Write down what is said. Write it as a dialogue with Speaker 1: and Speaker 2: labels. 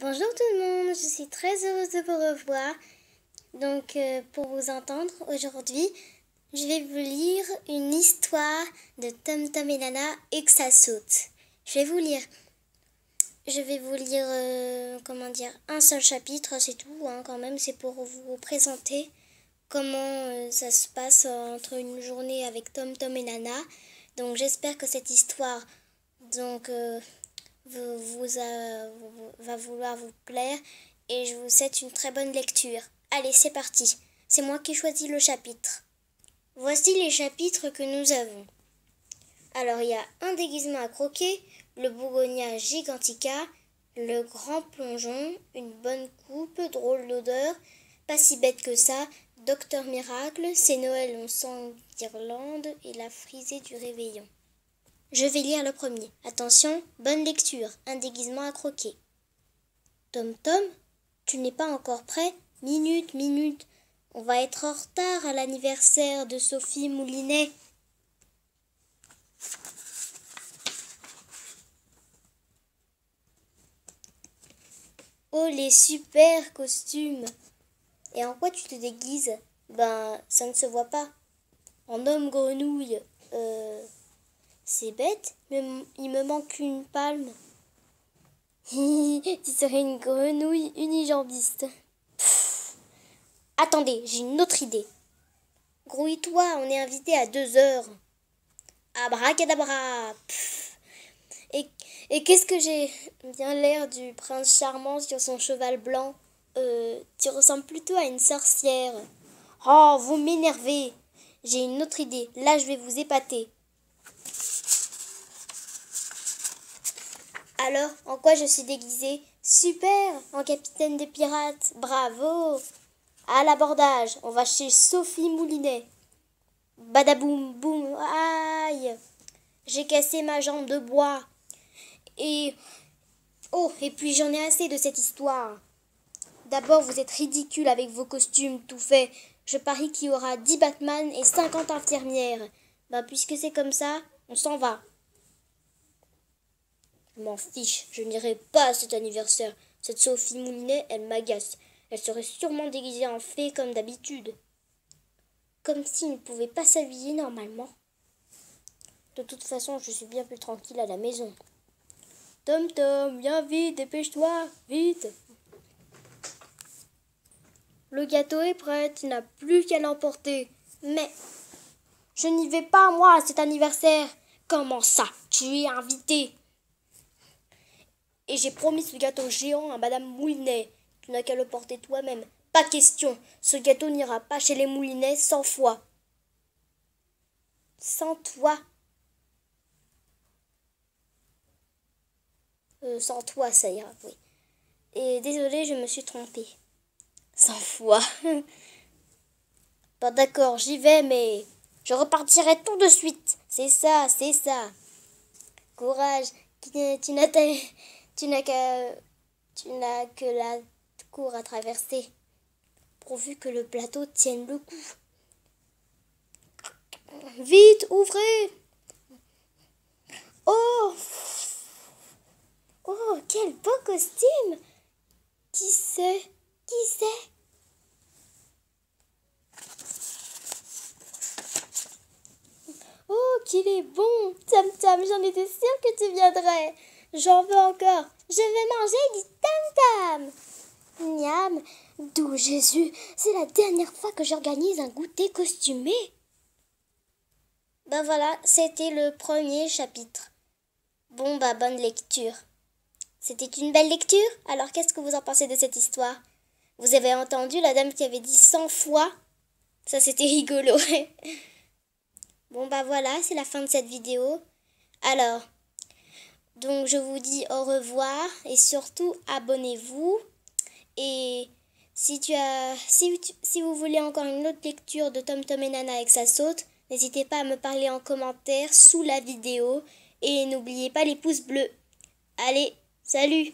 Speaker 1: Bonjour tout le monde, je suis très heureuse de vous revoir. Donc pour vous entendre aujourd'hui, je vais vous lire une histoire de Tom Tom et Nana et que ça saute. Je vais vous lire un seul chapitre, c'est tout quand même, c'est pour vous présenter comment ça se passe entre une journée avec Tom Tom et Nana. Donc j'espère que cette histoire va vouloir vous plaire et je vous souhaite une très bonne lecture. Allez, c'est parti. C'est moi qui choisis le chapitre. Voici les chapitres que nous avons. Alors, il y a un déguisement à croquer, le Bourgognat Gigantica, le grand plongeon, une bonne coupe, drôle d'odeur, pas si bête que ça, Docteur Miracle, c'est Noël, on sent d'Irlande et la frisée du réveillon. Je vais lire le premier. Attention, bonne lecture, un déguisement à croquer. Tom Tom, tu n'es pas encore prêt? Minute, on va être en retard à l'anniversaire de Sophie Moulinet. Oh, les super costumes! Et en quoi tu te déguises? Ça ne se voit pas. En homme grenouille. C'est bête, mais il me manque une palme. Tu serais une grenouille unijambiste. Attendez, j'ai une autre idée. Grouille-toi, on est invité à 2h. Abracadabra. Et qu'est-ce que j'ai bien l'air du prince charmant sur son cheval blanc. Tu ressembles plutôt à une sorcière. Oh, vous m'énervez. J'ai une autre idée. Là, je vais vous épater. Alors, en quoi je suis déguisée? Super, en capitaine des pirates. Bravo. À l'abordage, on va chez Sophie Moulinet. Badaboum, boum, aïe. J'ai cassé ma jambe de bois. Et puis j'en ai assez de cette histoire. D'abord, vous êtes ridicule avec vos costumes tout faits. Je parie qu'il y aura 10 Batman et 50 infirmières. Puisque c'est comme ça, on s'en va. Je m'en fiche, je n'irai pas à cet anniversaire. Cette Sophie Moulinet, elle m'agace. Elle serait sûrement déguisée en fée comme d'habitude. Comme s'il ne pouvait pas s'habiller normalement. De toute façon, je suis bien plus tranquille à la maison. Tom Tom, viens vite, dépêche-toi, vite. Le gâteau est prêt, tu n'as plus qu'à l'emporter. Mais je n'y vais pas, moi, à cet anniversaire. Comment ça? Tu es invité. Et j'ai promis ce gâteau géant à Madame Moulinet. Tu n'as qu'à le porter toi-même. Pas question. Ce gâteau n'ira pas chez les Moulinet 100 fois. Sans toi. Sans toi, ça ira, oui. Et désolée, je me suis trompée. 100 fois. D'accord, j'y vais, mais je repartirai tout de suite. C'est ça. Courage. Tu n'as que la cour à traverser, pourvu que le plateau tienne le coup. Vite, ouvrez! Oh, quel beau costume! Qui c'est? Oh, qu'il est bon! Tam Tam, j'en étais sûre que tu viendrais. J'en veux encore. Je vais manger du Tam Tam. Miam, d'où Jésus, c'est la dernière fois que j'organise un goûter costumé. Voilà, c'était le premier chapitre. Bonne lecture. C'était une belle lecture? Alors qu'est-ce que vous en pensez de cette histoire? Vous avez entendu la dame qui avait dit 100 fois? Ça, c'était rigolo. Voilà, c'est la fin de cette vidéo. Alors, donc je vous dis au revoir et surtout abonnez-vous. Et si vous voulez encore une autre lecture de Tom Tom et Nana et que ça saute, n'hésitez pas à me parler en commentaire sous la vidéo et n'oubliez pas les pouces bleus. Allez, salut!